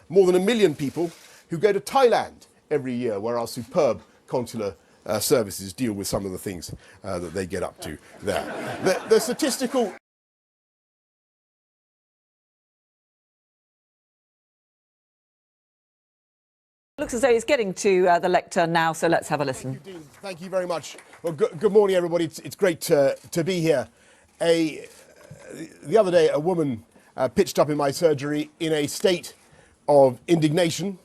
more than 1 million people who go to Thailand every year, where our superb consular services deal with some of the things that they get up to there. The statistical... Looks as though he's getting to the lectern now, so let's have a listen. Thank you, Dean. Thank you very much. Well, good morning, everybody. It's great to be here. The other day, a woman pitched up in my surgery in a state of indignation.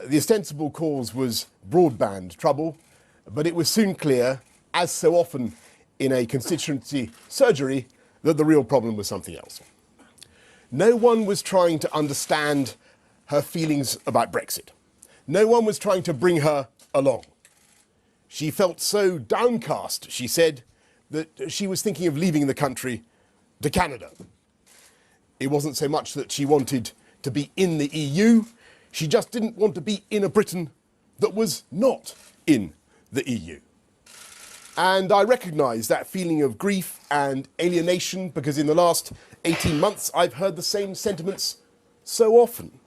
The ostensible cause was broadband trouble, but it was soon clear, as so often in a constituency surgery, that the real problem was something else. No one was trying to understand her feelings about Brexit. No one was trying to bring her along. She felt so downcast, she said, that she was thinking of leaving the country to Canada. It wasn't so much that she wanted to be in the EU, she just didn't want to be in a Britain that was not in the EU. And I recognise that feeling of grief and alienation, because in the last 18 months I've heard the same sentiments so often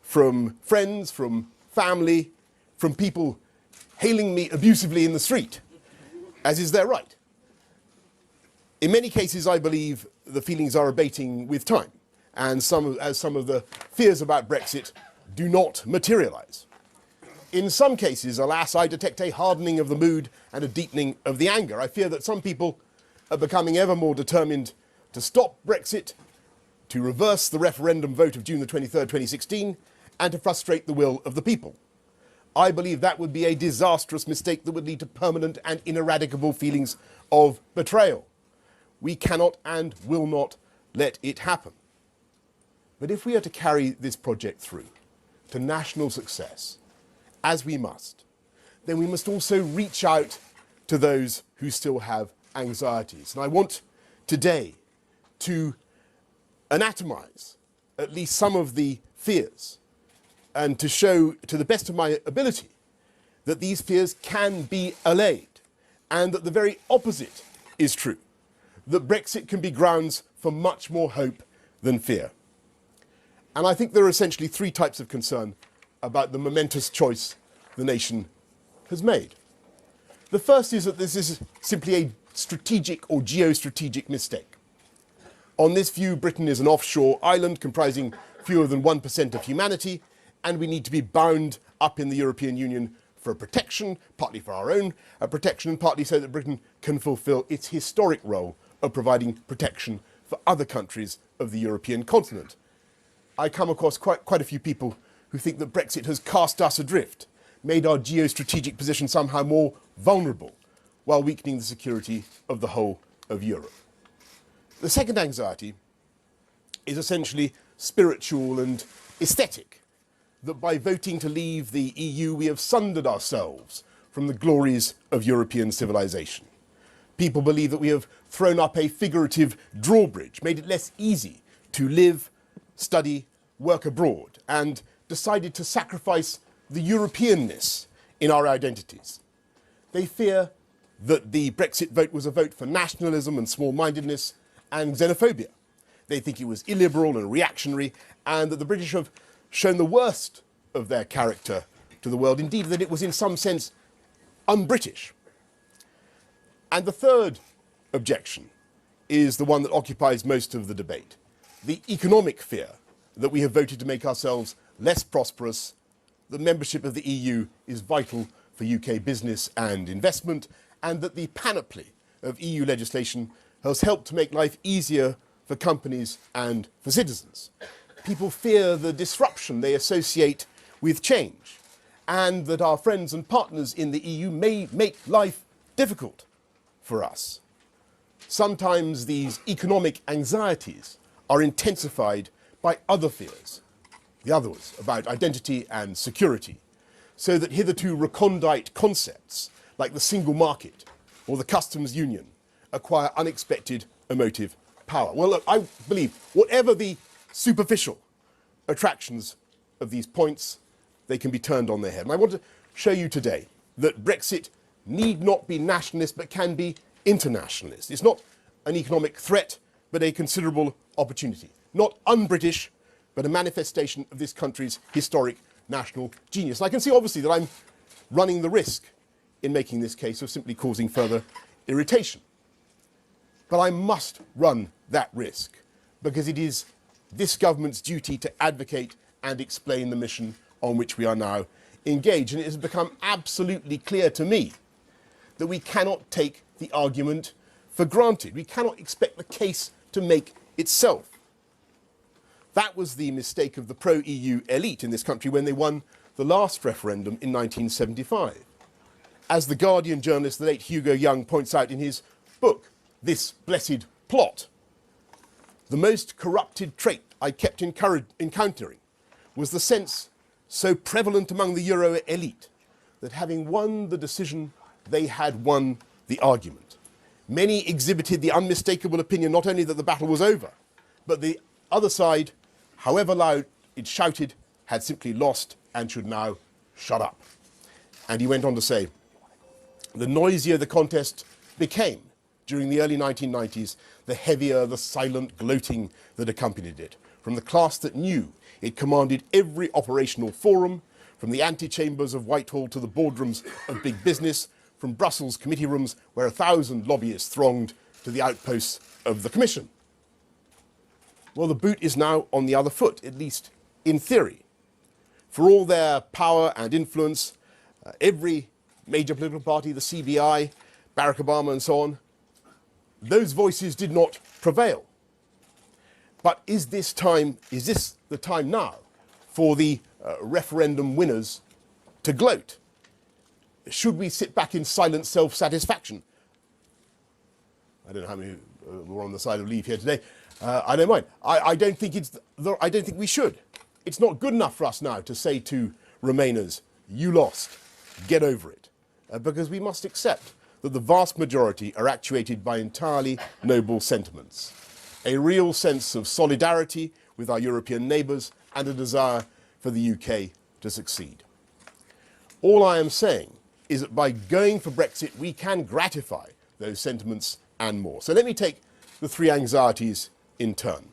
from friends, from family, from people hailing me abusively in the street, as is their right. In many cases, I believe the feelings are abating with time, and some of the fears about Brexit do not materialise. In some cases, alas, I detect a hardening of the mood and a deepening of the anger. I fear that some people are becoming ever more determined to stop Brexit, to reverse the referendum vote of June the 23rd, 2016, and to frustrate the will of the people. I believe that would be a disastrous mistake that would lead to permanent and ineradicable feelings of betrayal. We cannot and will not let it happen. But if we are to carry this project through to national success, as we must, then we must also reach out to those who still have anxieties. And I want today to anatomise at least some of the fears, and to show, to the best of my ability, that these fears can be allayed, and that the very opposite is true, that Brexit can be grounds for much more hope than fear. And I think there are essentially three types of concern about the momentous choice the nation has made. The first is that this is simply a strategic or geostrategic mistake. On this view, Britain is an offshore island comprising fewer than 1% of humanity, and we need to be bound up in the European Union for protection, partly for our own protection, and partly so that Britain can fulfil its historic role of providing protection for other countries of the European continent. I come across quite a few people who think that Brexit has cast us adrift, made our geostrategic position somehow more vulnerable, while weakening the security of the whole of Europe. The second anxiety is essentially spiritual and aesthetic, that by voting to leave the EU we have sundered ourselves from the glories of European civilization. People believe that we have thrown up a figurative drawbridge, made it less easy to live, study, work abroad, and decided to sacrifice the Europeanness in our identities. They fear that the Brexit vote was a vote for nationalism and small-mindedness and xenophobia. They think it was illiberal and reactionary, and that the British have shown the worst of their character to the world, indeed that it was in some sense un-British. And the third objection is the one that occupies most of the debate, the economic fear that we have voted to make ourselves less prosperous, that membership of the EU is vital for UK business and investment, and that the panoply of EU legislation has helped to make life easier for companies and for citizens. People fear the disruption they associate with change, and that our friends and partners in the EU may make life difficult for us. Sometimes these economic anxieties are intensified by other fears, the others about identity and security, so that hitherto recondite concepts like the single market or the customs union acquire unexpected emotive power. Well, look, I believe whatever the superficial attractions of these points, they can be turned on their head. And I want to show you today that Brexit need not be nationalist, but can be internationalist. It's not an economic threat, but a considerable opportunity. Not un-British, but a manifestation of this country's historic national genius. And I can see, obviously, that I'm running the risk in making this case of simply causing further irritation. But I must run that risk, because it is this government's duty to advocate and explain the mission on which we are now engaged. And it has become absolutely clear to me that we cannot take the argument for granted. We cannot expect the case to make itself. That was the mistake of the pro-EU elite in this country when they won the last referendum in 1975. As the Guardian journalist, the late Hugo Young, points out in his book, This Blessed Plot, the most corrupted trait I kept encountering was the sense so prevalent among the Euro elite that having won the decision, they had won the argument. Many exhibited the unmistakable opinion not only that the battle was over, but the other side, however loud it shouted, had simply lost and should now shut up. And he went on to say, the noisier the contest became during the early 1990s, the heavier the silent gloating that accompanied it. From the class that knew it commanded every operational forum, from the antechambers of Whitehall to the boardrooms of big business, from Brussels committee rooms where 1,000 lobbyists thronged to the outposts of the Commission. Well, the boot is now on the other foot, at least in theory. For all their power and influence, every major political party, the CBI, Barack Obama and so on, those voices did not prevail. But is this the time now for the referendum winners to gloat? Should we sit back in silent self-satisfaction? I don't know how many were on the side of leave here today. I don't mind. I don't think we should. It's not good enough for us now to say to Remainers, you lost, get over it. Because we must accept that the vast majority are actuated by entirely noble sentiments. A real sense of solidarity with our European neighbours and a desire for the UK to succeed. All I am saying is that by going for Brexit, we can gratify those sentiments and more. So let me take the three anxieties in turn.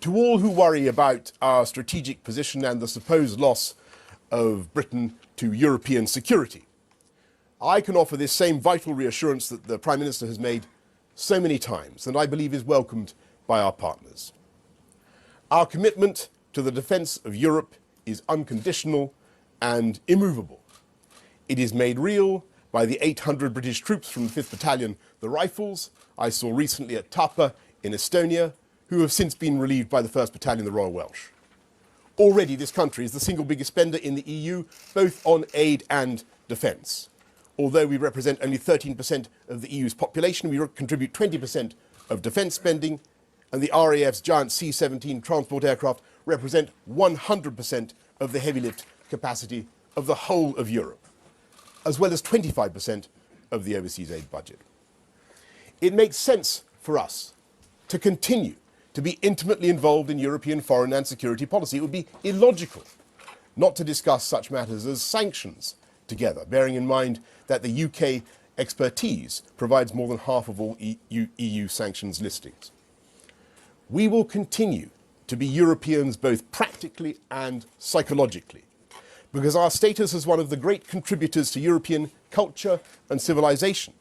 To all who worry about our strategic position and the supposed loss of Britain to European security, I can offer this same vital reassurance that the Prime Minister has made so many times, and I believe is welcomed by our partners. Our commitment to the defence of Europe is unconditional and immovable. It is made real by the 800 British troops from the 5th Battalion, the Rifles, I saw recently at Tapa in Estonia, who have since been relieved by the 1st Battalion, the Royal Welsh. Already this country is the single biggest spender in the EU, both on aid and defence. Although we represent only 13% of the EU's population, we contribute 20% of defence spending, and the RAF's giant C-17 transport aircraft represent 100% of the heavy lift capacity of the whole of Europe, as well as 25% of the overseas aid budget. It makes sense for us to continue to be intimately involved in European foreign and security policy. It would be illogical not to discuss such matters as sanctions together, bearing in mind that the UK expertise provides more than half of all EU sanctions listings. We will continue to be Europeans both practically and psychologically, because our status as one of the great contributors to European culture and civilization,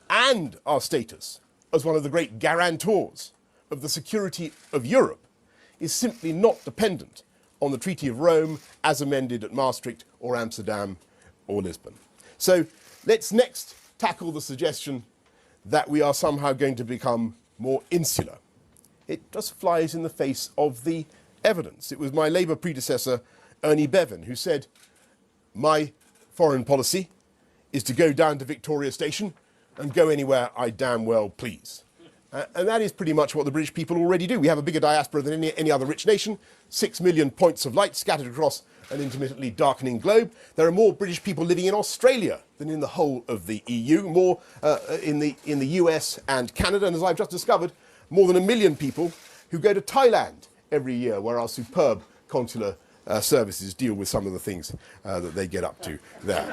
and our status as one of the great guarantors of the security of Europe, is simply not dependent on the Treaty of Rome as amended at Maastricht or Amsterdam or Lisbon. So let's next tackle the suggestion that we are somehow going to become more insular. It just flies in the face of the evidence. It was my Labour predecessor, Ernie Bevan, who said, my foreign policy is to go down to Victoria Station and go anywhere I damn well please. And that is pretty much what the British people already do. We have a bigger diaspora than any other rich nation, 6 million points of light scattered across an intermittently darkening globe. There are more British people living in Australia than in the whole of the EU, more in the US and Canada, and as I've just discovered, more than 1 million people who go to Thailand every year, where our superb consular services deal with some of the things that they get up to there.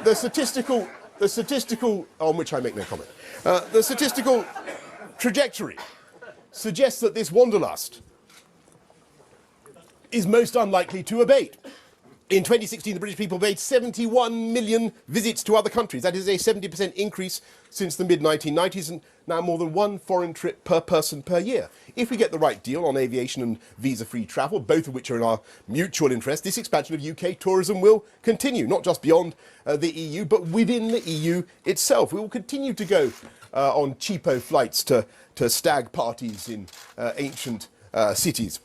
The statistical, on which I make no comment, the statistical trajectory suggests that this wanderlust is most unlikely to abate. In 2016, the British people made 71 million visits to other countries. That is a 70% increase since the mid-1990s, and now more than one foreign trip per person per year. If we get the right deal on aviation and visa-free travel, both of which are in our mutual interest, this expansion of UK tourism will continue, not just beyond the EU, but within the EU itself. We will continue to go on cheapo flights to stag parties in ancient cities,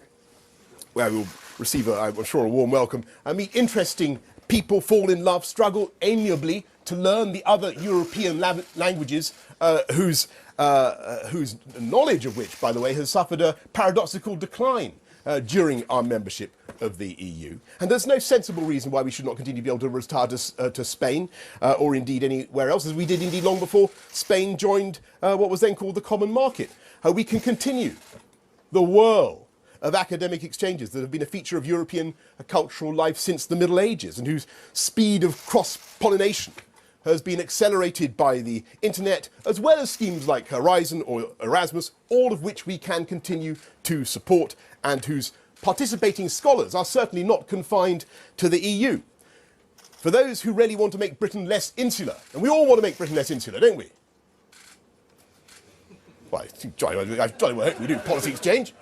where we'll receive, I'm sure, a warm welcome, and meet interesting people, fall in love, struggle amiably to learn the other European languages, whose knowledge of which, by the way, has suffered a paradoxical decline during our membership of the EU. And there's no sensible reason why we should not continue to be able to retire to Spain, or indeed anywhere else, as we did indeed long before Spain joined what was then called the Common Market. We can continue the whirl of academic exchanges that have been a feature of European cultural life since the Middle Ages, and whose speed of cross-pollination has been accelerated by the internet, as well as schemes like Horizon or Erasmus, all of which we can continue to support, and whose participating scholars are certainly not confined to the EU. For those who really want to make Britain less insular, and we all want to make Britain less insular, don't we? Well, I jolly well hope we do. Policy exchange.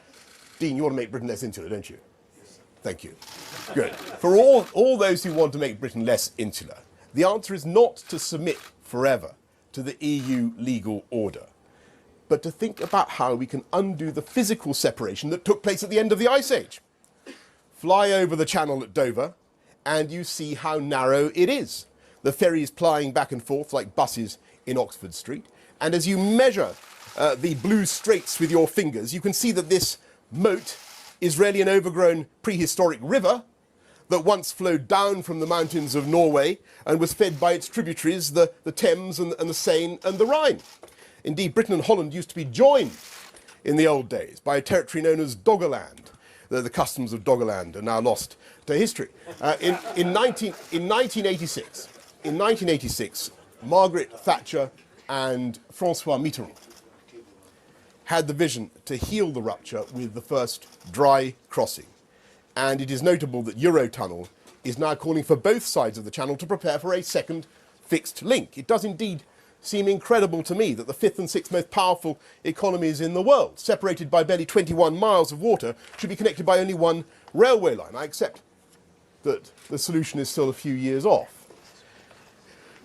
Dean, you want to make Britain less insular, don't you? Thank you. Good. For all those who want to make Britain less insular, the answer is not to submit forever to the EU legal order, but to think about how we can undo the physical separation that took place at the end of the Ice Age. Fly over the channel at Dover, and you see how narrow it is. The ferries plying back and forth like buses in Oxford Street. And as you measure the blue straits with your fingers, you can see that this moat is really an overgrown prehistoric river that once flowed down from the mountains of Norway and was fed by its tributaries, the Thames and the Seine and the Rhine. Indeed, Britain and Holland used to be joined in the old days by a territory known as Doggerland. The customs of Doggerland are now lost to history. In 1986, Margaret Thatcher and Francois Mitterrand had the vision to heal the rupture with the first dry crossing. And it is notable that Eurotunnel is now calling for both sides of the channel to prepare for a second fixed link. It does indeed seem incredible to me that the fifth and sixth most powerful economies in the world, separated by barely 21 miles of water, should be connected by only one railway line. I accept that the solution is still a few years off,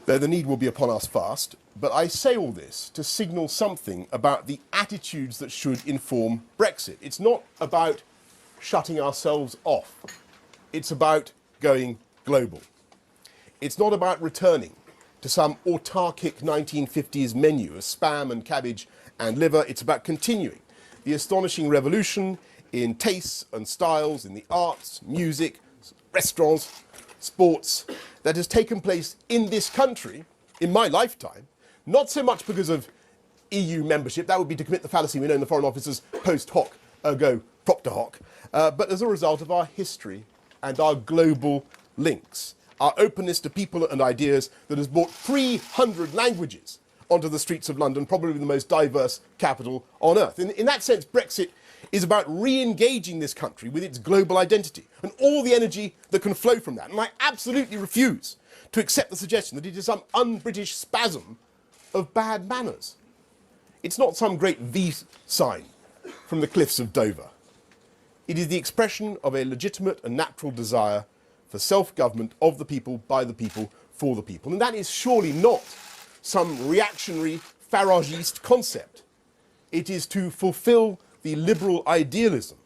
though the need will be upon us fast. But I say all this to signal something about the attitudes that should inform Brexit. It's not about shutting ourselves off. It's about going global. It's not about returning to some autarkic 1950s menu of spam and cabbage and liver. It's about continuing the astonishing revolution in tastes and styles, in the arts, music, restaurants, sports, that has taken place in this country in my lifetime. Not so much because of EU membership, that would be to commit the fallacy we know in the Foreign Office's post hoc, ergo propter hoc, but as a result of our history and our global links, our openness to people and ideas that has brought 300 languages onto the streets of London, probably the most diverse capital on earth. In that sense, Brexit is about re-engaging this country with its global identity and all the energy that can flow from that. And I absolutely refuse to accept the suggestion that it is some un-British spasm of bad manners. It's not some great V sign from the cliffs of Dover. It is the expression of a legitimate and natural desire for self-government of the people, by the people, for the people. And that is surely not some reactionary Faragist concept. It is to fulfill the liberal idealism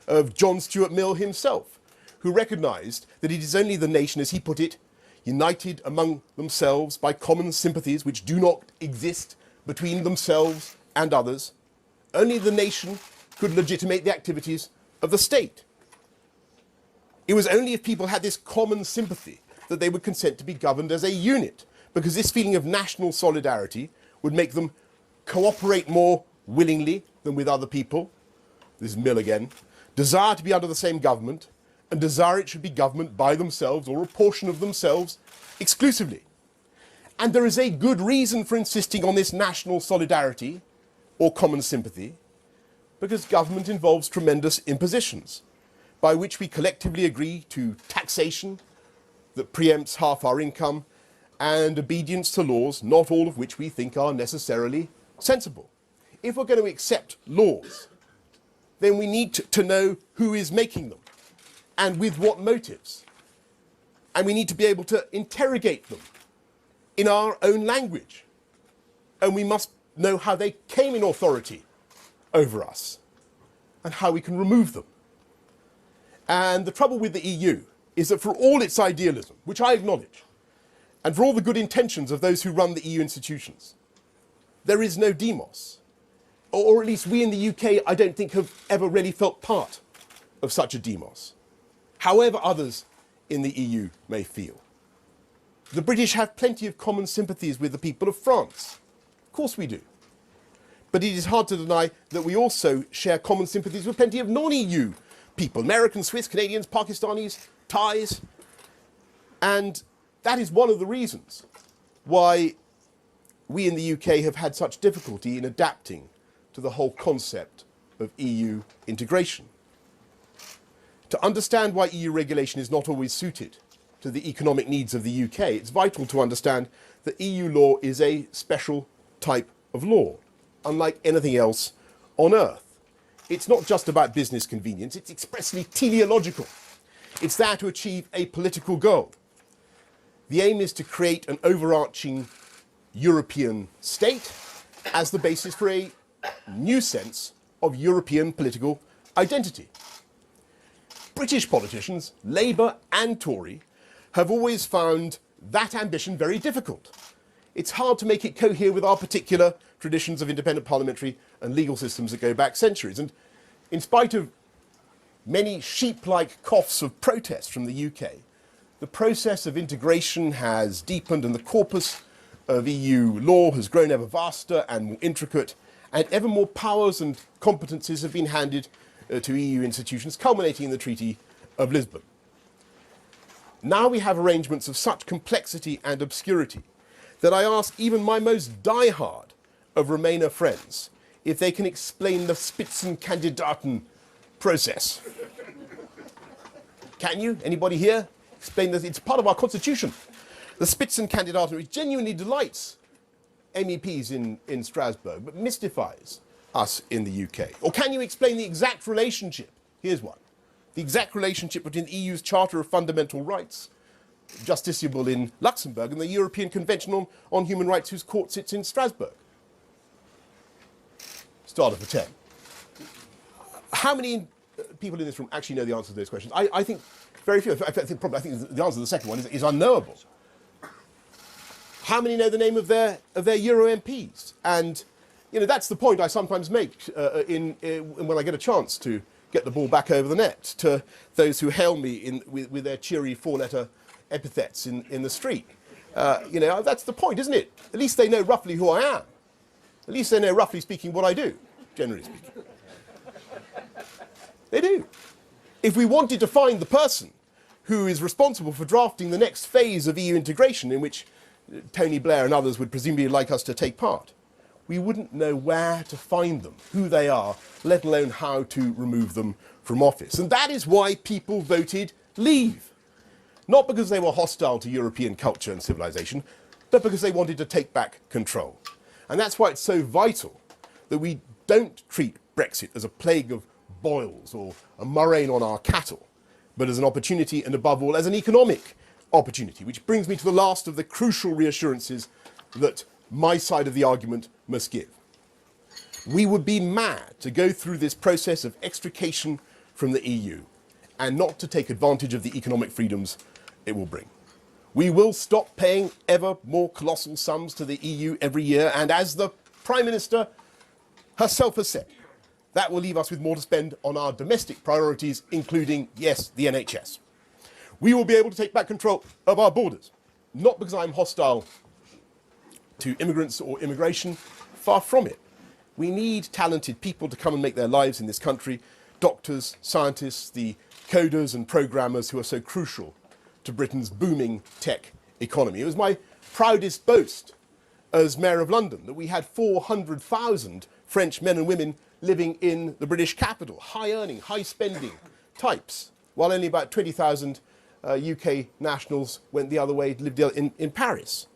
of John Stuart Mill himself, who recognised that it is only the nation, as he put it, united among themselves by common sympathies which do not exist between themselves and others. Only the nation could legitimate the activities of the state. It was only if people had this common sympathy that they would consent to be governed as a unit, because this feeling of national solidarity would make them cooperate more willingly than with other people. This is Mill again. Desire to be under the same government, and desire it should be government by themselves or a portion of themselves exclusively. And there is a good reason for insisting on this national solidarity or common sympathy, because government involves tremendous impositions. by which we collectively agree to taxation that preempts half our income and obedience to laws, not all of which we think are necessarily sensible. If we're going to accept laws, then we need to know who is making them and with what motives. And we need to be able to interrogate them in our own language. And we must know how they came in authority over us and how we can remove them. And the trouble with the EU is that for all its idealism, which I acknowledge, and for all the good intentions of those who run the EU institutions, there is no demos. Or at least we in the UK, I don't think, have ever really felt part of such a demos, however others in the EU may feel. The British have plenty of common sympathies with the people of France. Of course we do. But it is hard to deny that we also share common sympathies with plenty of non-EU people, Americans, Swiss, Canadians, Pakistanis, Thais. And that is one of the reasons why we in the UK have had such difficulty in adapting to the whole concept of EU integration. To understand why EU regulation is not always suited to the economic needs of the UK, it's vital to understand that EU law is a special type of law, unlike anything else on earth. It's not just about business convenience, it's expressly teleological. It's there to achieve a political goal. The aim is to create an overarching European state as the basis for a new sense of European political identity. British politicians, Labour and Tory, have always found that ambition very difficult. It's hard to make it cohere with our particular traditions of independent parliamentary and legal systems that go back centuries. And in spite of many sheep-like coughs of protest from the UK, the process of integration has deepened and the corpus of EU law has grown ever vaster and more intricate, and ever more powers and competencies have been handed to EU institutions, culminating in the Treaty of Lisbon. Now we have arrangements of such complexity and obscurity that I ask even my most diehard of Remainer friends if they can explain the Spitzenkandidaten process. Can you? Anybody here? Explain that it's part of our constitution. The Spitzenkandidaten, which genuinely delights MEPs in Strasbourg, but mystifies us in the UK. Or can you explain the exact relationship? Here's one. The exact relationship between the EU's Charter of Fundamental Rights, justiciable in Luxembourg, and the European Convention on Human Rights, whose court sits in Strasbourg. Starter for 10. How many people in this room actually know the answer to those questions? I think very few. I think the answer to the second one is unknowable. How many know the name of their Euro MPs? And you know, that's the point I sometimes make when I get a chance to get the ball back over the net to those who hail me with their cheery four-letter epithets in the street. You know, that's the point, isn't it? At least they know roughly who I am. At least they know, roughly speaking, what I do, generally speaking. They do. If we wanted to find the person who is responsible for drafting the next phase of EU integration, in which Tony Blair and others would presumably like us to take part, we wouldn't know where to find them, who they are, let alone how to remove them from office. And that is why people voted Leave. Not because they were hostile to European culture and civilization, but because they wanted to take back control. And that's why it's so vital that we don't treat Brexit as a plague of boils or a murrain on our cattle, but as an opportunity and above all as an economic opportunity, which brings me to the last of the crucial reassurances that my side of the argument must give. We would be mad to go through this process of extrication from the EU and not to take advantage of the economic freedoms it will bring. We will stop paying ever more colossal sums to the EU every year, and as the Prime Minister herself has said, that will leave us with more to spend on our domestic priorities, including, yes, the NHS. We will be able to take back control of our borders, not because I'm hostile to immigrants or immigration, far from it. We need talented people to come and make their lives in this country, doctors, scientists, the coders and programmers who are so crucial to Britain's booming tech economy. It was my proudest boast as Mayor of London that we had 400,000 French men and women living in the British capital, high-earning, high-spending types. while only about 20,000 UK nationals went the other way, lived in Paris.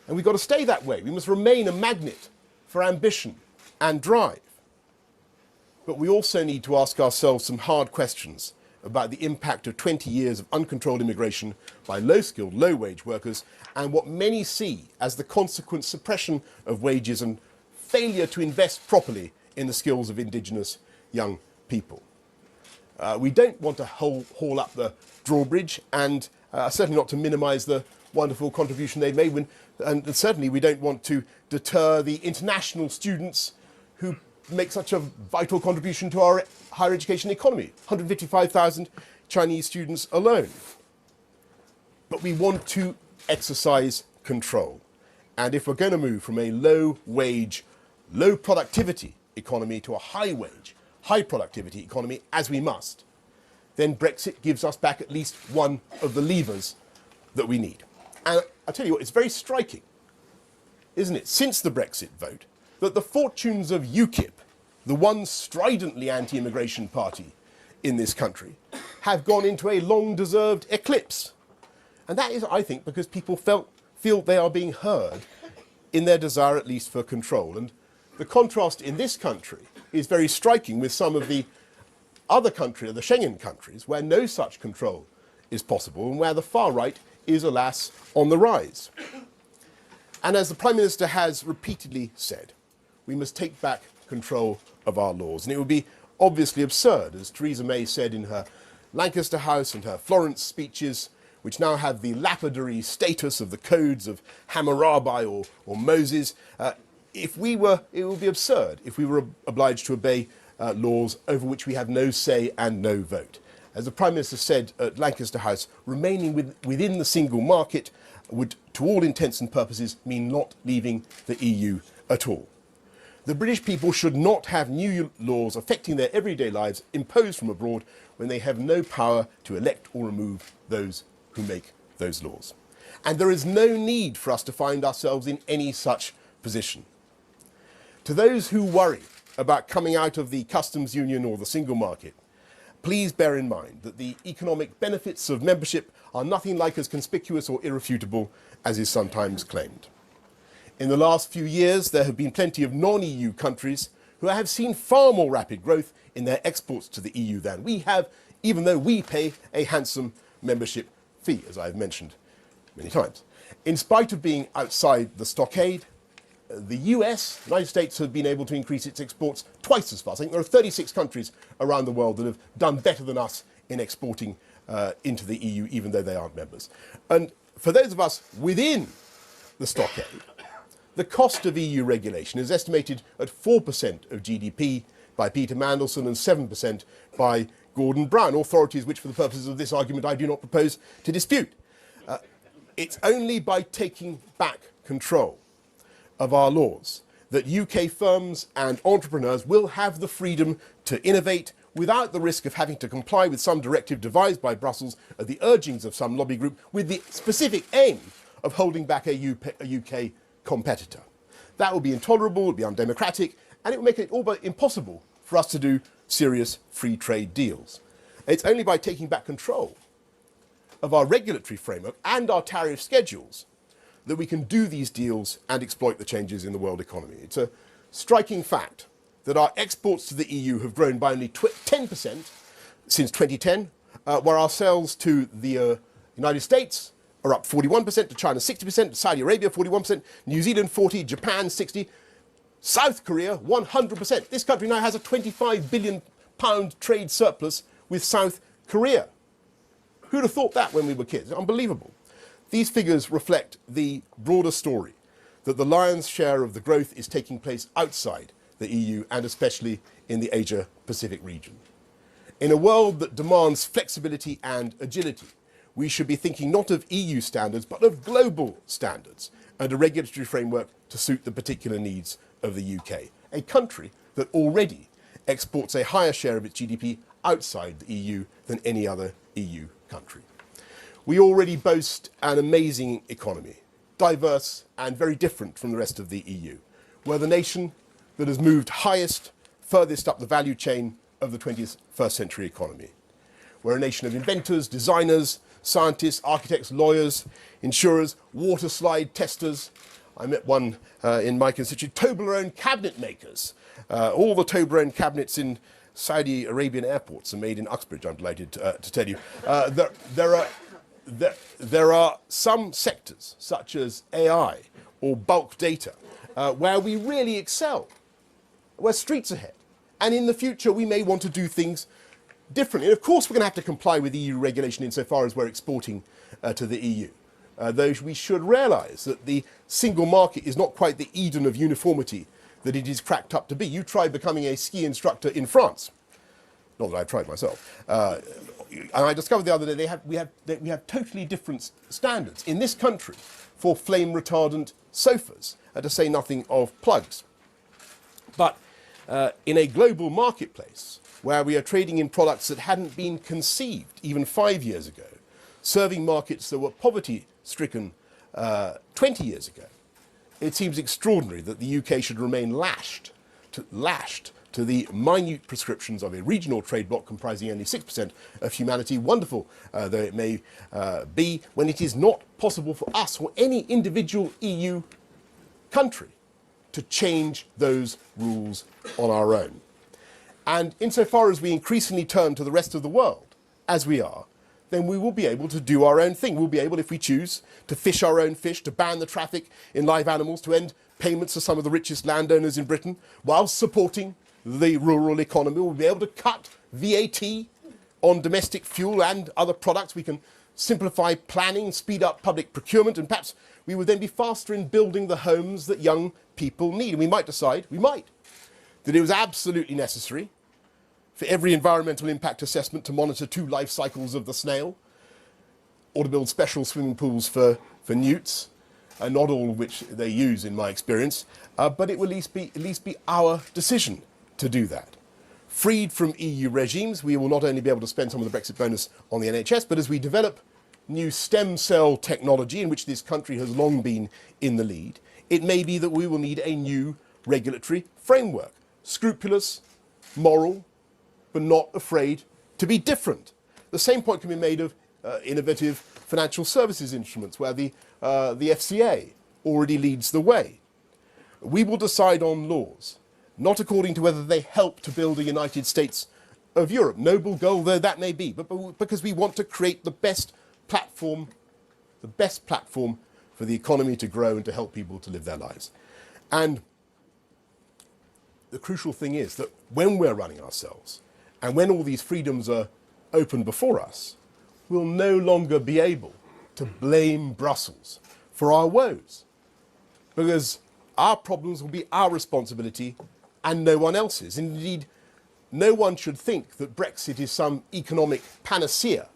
And we've got to stay that way. We must remain a magnet for ambition and drive. But we also need to ask ourselves some hard questions about the impact of 20 years of uncontrolled immigration by low-skilled, low-wage workers, and what many see as the consequent suppression of wages and failure to invest properly in the skills of indigenous young people. We don't want to haul up the drawbridge, and certainly not to minimise the wonderful contribution they've made, and certainly we don't want to deter the international students who make such a vital contribution to our higher education economy. 155,000 Chinese students alone. But we want to exercise control. And if we're going to move from a low-wage, low-productivity economy to a high-wage, high-productivity economy, as we must, then Brexit gives us back at least one of the levers that we need. And I'll tell you what, it's very striking, isn't it, since the Brexit vote, that the fortunes of UKIP, the one stridently anti-immigration party in this country, have gone into a long-deserved eclipse. And that is, I think, because people feel they are being heard in their desire, at least, for control. And the contrast in this country is very striking with some of the other countries, the Schengen countries, where no such control is possible and where the far right is, alas, on the rise. And as the Prime Minister has repeatedly said, we must take back control of our laws. And it would be obviously absurd, as Theresa May said in her Lancaster House and her Florence speeches, which now have the lapidary status of the codes of Hammurabi or Moses. It would be absurd if we were obliged to obey laws over which we have no say and no vote. As the Prime Minister said at Lancaster House, remaining within the single market would, to all intents and purposes, mean not leaving the EU at all. The British people should not have new laws affecting their everyday lives imposed from abroad when they have no power to elect or remove those who make those laws. And there is no need for us to find ourselves in any such position. To those who worry about coming out of the customs union or the single market, please bear in mind that the economic benefits of membership are nothing like as conspicuous or irrefutable as is sometimes claimed. In the last few years, there have been plenty of non-EU countries who have seen far more rapid growth in their exports to the EU than we have, even though we pay a handsome membership fee, as I've mentioned many times. In spite of being outside the stockade, the US, the United States, have been able to increase its exports twice as fast. I think there are 36 countries around the world that have done better than us in exporting into the EU, even though they aren't members. And for those of us within the stockade, the cost of EU regulation is estimated at 4% of GDP by Peter Mandelson and 7% by Gordon Brown, authorities which, for the purposes of this argument, I do not propose to dispute. It's only by taking back control of our laws that UK firms and entrepreneurs will have the freedom to innovate without the risk of having to comply with some directive devised by Brussels at the urgings of some lobby group with the specific aim of holding back a UK competitor. That would be intolerable, it would be undemocratic, and it would make it all but impossible for us to do serious free trade deals. It's only by taking back control of our regulatory framework and our tariff schedules that we can do these deals and exploit the changes in the world economy. It's a striking fact that our exports to the EU have grown by only 10% since 2010, where our sales to the United States are up 41%, to China 60%, to Saudi Arabia 41%, New Zealand 40%, Japan 60%, South Korea 100%. This country now has a £25 billion trade surplus with South Korea. Who'd have thought that when we were kids? Unbelievable. These figures reflect the broader story, that the lion's share of the growth is taking place outside the EU and especially in the Asia-Pacific region. In a world that demands flexibility and agility, we should be thinking not of EU standards, but of global standards and a regulatory framework to suit the particular needs of the UK, a country that already exports a higher share of its GDP outside the EU than any other EU country. We already boast an amazing economy, diverse and very different from the rest of the EU. We're the nation that has moved furthest up the value chain of the 21st century economy. We're a nation of inventors, designers, scientists, architects, lawyers, insurers, water slide testers. I met one in my constituency, Toblerone cabinet makers. All the Toblerone cabinets in Saudi Arabian airports are made in Uxbridge, I'm delighted to tell you. There are some sectors, such as AI or bulk data, where we really excel. We're streets ahead. And in the future, we may want to do things differently. And of course, we're going to have to comply with EU regulation insofar as we're exporting to the EU. Though we should realise that the single market is not quite the Eden of uniformity that it is cracked up to be. You try becoming a ski instructor in France. Not that I've tried myself. And I discovered the other day we have totally different standards in this country for flame retardant sofas, to say nothing of plugs. But in a global marketplace where we are trading in products that hadn't been conceived even 5 years ago, serving markets that were poverty-stricken 20 years ago, it seems extraordinary that the UK should remain lashed to the minute prescriptions of a regional trade bloc comprising only 6% of humanity, wonderful though it may be, when it is not possible for us or any individual EU country to change those rules on our own. And insofar as we increasingly turn to the rest of the world, as we are, then we will be able to do our own thing. We'll be able, if we choose, to fish our own fish, to ban the traffic in live animals, to end payments to some of the richest landowners in Britain, while supporting the rural economy. We'll be able to cut VAT on domestic fuel and other products. We can simplify planning, speed up public procurement, and perhaps we would then be faster in building the homes that young people need. And we might decide, that it was absolutely necessary for every environmental impact assessment to monitor 2 life cycles of the snail, or to build special swimming pools for newts, not all of which they use in my experience, but it will at least be our decision to do that. Freed from EU regimes, we will not only be able to spend some of the Brexit bonus on the NHS, but as we develop new stem cell technology, in which this country has long been in the lead, it may be that we will need a new regulatory framework. Scrupulous, moral, but not afraid to be different. The same point can be made of innovative financial services instruments, where the FCA already leads the way. We will decide on laws, not according to whether they help to build a United States of Europe, noble goal though that may be, but because we want to create the best platform for the economy to grow and to help people to live their lives. And the crucial thing is that when we're running ourselves, and when all these freedoms are open before us, we'll no longer be able to blame Brussels for our woes, because our problems will be our responsibility and no one else's. Indeed, no one should think that Brexit is some economic panacea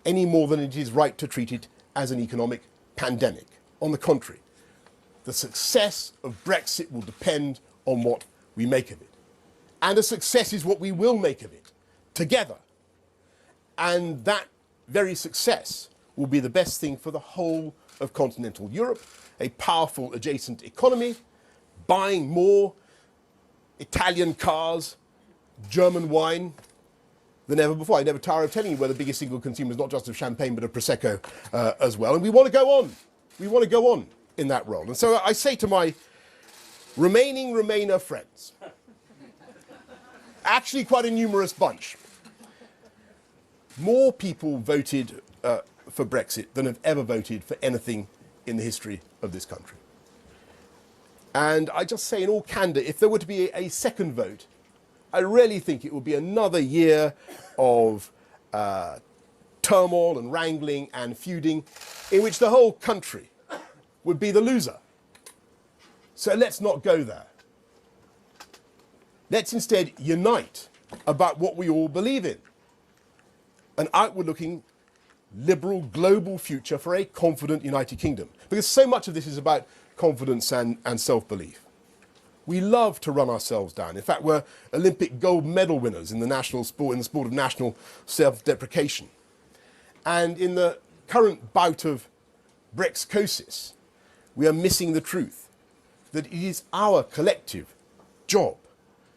any more than it is right to treat it as an economic pandemic. On the contrary, the success of Brexit will depend on what we make of it. And a success is what we will make of it, together. And that very success will be the best thing for the whole of continental Europe, a powerful adjacent economy, buying more Italian cars, German wine than ever before. I never tire of telling you we're the biggest single consumers, not just of champagne, but of Prosecco as well. And we want to go on. We want to go on in that role. And so I say to my remaining Remainer friends, actually quite a numerous bunch, more people voted for Brexit than have ever voted for anything in the history of this country. And I just say in all candour, if there were to be a second vote, I really think it would be another year of turmoil and wrangling and feuding in which the whole country would be the loser. So let's not go there. Let's instead unite about what we all believe in. An outward-looking, liberal, global future for a confident United Kingdom. Because so much of this is about confidence and self-belief. We love to run ourselves down. In fact, we're Olympic gold medal winners in the national sport, in the sport of national self-deprecation. And in the current bout of Brexcosis, we are missing the truth that it is our collective job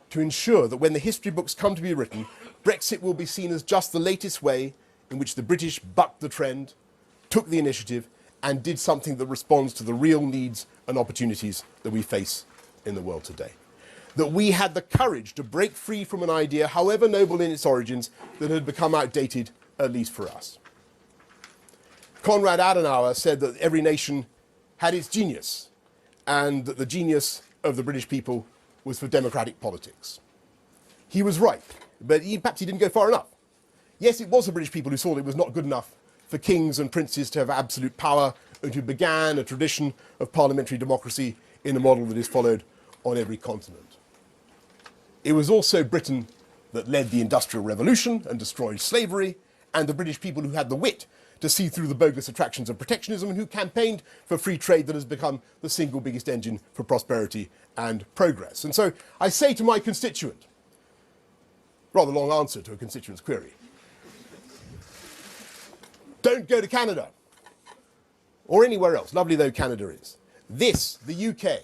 to ensure that when the history books come to be written, Brexit will be seen as just the latest way in which the British bucked the trend, took the initiative, and did something that responds to the real needs and opportunities that we face in the world today. That we had the courage to break free from an idea, however noble in its origins, that had become outdated, at least for us. Konrad Adenauer said that every nation had its genius, and that the genius of the British people was for democratic politics. He was right, but perhaps he didn't go far enough. Yes, it was the British people who saw that it was not good enough for kings and princes to have absolute power, and who began a tradition of parliamentary democracy in a model that is followed on every continent. It was also Britain that led the Industrial Revolution and destroyed slavery, and the British people who had the wit to see through the bogus attractions of protectionism and who campaigned for free trade that has become the single biggest engine for prosperity and progress. And so I say to my constituent, rather long answer to a constituent's query, don't go to Canada or anywhere else, lovely though Canada is. This, the UK,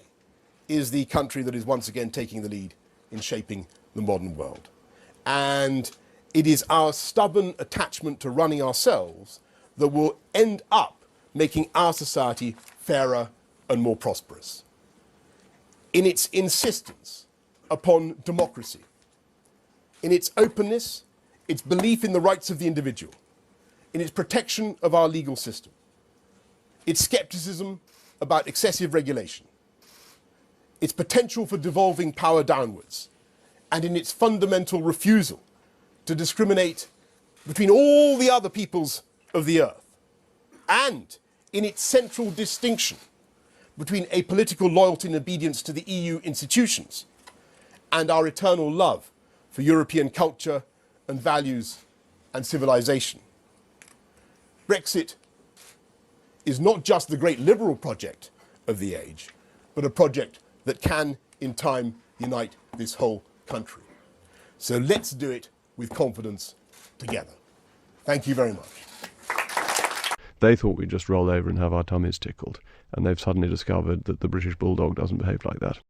is the country that is once again taking the lead in shaping the modern world. And it is our stubborn attachment to running ourselves that will end up making our society fairer and more prosperous. In its insistence upon democracy, in its openness, its belief in the rights of the individual, in its protection of our legal system, its scepticism about excessive regulation, its potential for devolving power downwards, and in its fundamental refusal to discriminate between all the other peoples of the earth, and in its central distinction between a political loyalty and obedience to the EU institutions and our eternal love for European culture and values and civilization. Brexit is not just the great liberal project of the age, but a project that can, in time, unite this whole country. So let's do it with confidence together. Thank you very much. They thought we'd just roll over and have our tummies tickled, and they've suddenly discovered that the British bulldog doesn't behave like that.